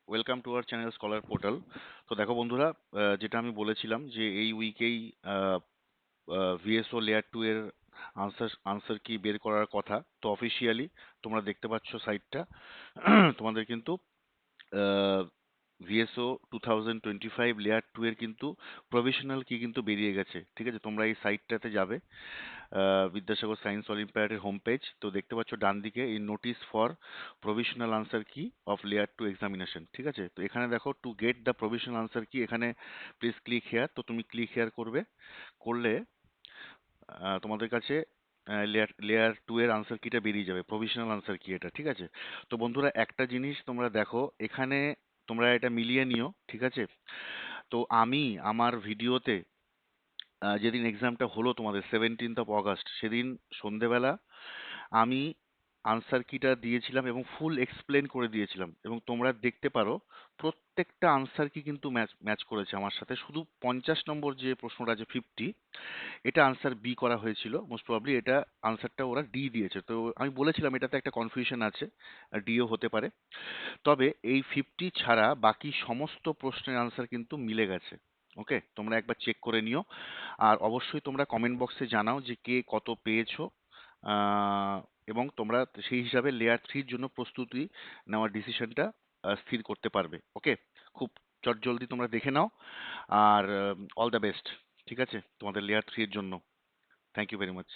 Welcome to our channel scholar portal. তো দেখো বন্ধুরা, যেটা আমি বলেছিলাম যে এই উইকেই ভিএসও লেয়ার 2 এর আনসার কি বের করার কথা। তো অফিসিয়ালি তোমরা দেখতে পাচ্ছ সাইটটা। তোমাদের কিন্তু ভিএসও 2025 লেয়ার 2 এর কিন্তু প্রভিশনাল কি কিন্তু বেরিয়ে গেছে। ঠিক আছে, তোমরা এই সাইটটাতে যাবে, বিদ্যাসাগর সায়েন্স অলিম্পিয়াডের হোম পেজ। তো দেখতে পাচ্ছ ডান দিকে এই নোটিস ফর প্রভিশনাল আনসার কি অফ লেয়ার 2 এক্সামিনেশন। ঠিক আছে, তো এখানে দেখো to get the provisional answer কি, এখানে প্লিজ ক্লিক হেয়ার। তো তুমি ক্লিক হেয়ার করবে, করলে তোমাদের কাছে লেয়ার লেয়ার 2 এর আনসার কিটা বেরিয়ে যাবে, প্রভিশনাল আনসার কি এটা। ঠিক আছে, তো বন্ধুরা একটা জিনিস তোমরা দেখো এখানে, তোমরা এটা মিলিয়ে নিও। ঠিক আছে, তো আমি আমার ভিডিওতে যেদিন এক্সামটা হলো তোমাদের 17 অগাস্ট, সেদিন সন্ধেবেলা আমি আনসার কিটা দিয়েছিলাম এবং ফুল এক্সপ্লেন করে দিয়েছিলাম, এবং তোমরা দেখতে পারো প্রত্যেকটা আনসার কি কিন্তু ম্যাচ ম্যাচ করেছে আমার সাথে। শুধু 50 নম্বর যে প্রশ্নটা আছে 50, এটা আনসার বি করা হয়েছিল। মোস্ট প্রবাবলি এটা আনসারটা ওরা ডি দিয়েছে। তো আমি বলেছিলাম এটাতে একটা কনফিউশন আছে, ডিও হতে পারে। তবে এই 50 ছাড়া বাকি সমস্ত প্রশ্নের আনসার কিন্তু মিলে গেছে। ওকে, তোমরা একবার চেক করে নিও। আর অবশ্যই তোমরা কমেন্ট বক্সে জানাও যে কে কত পেয়েছো, আহ, এবং তোমরা সেই হিসাবে লেয়ার 3-র জন্য প্রস্তুতি নেওয়ার ডিসিশনটা স্থির করতে পারবে। ওকে, খুব চটজলদি তোমরা দেখে নাও। আর অল দ্য বেস্ট। ঠিক আছে, তোমাদের লেয়ার 3-এর জন্য। Thank you very much.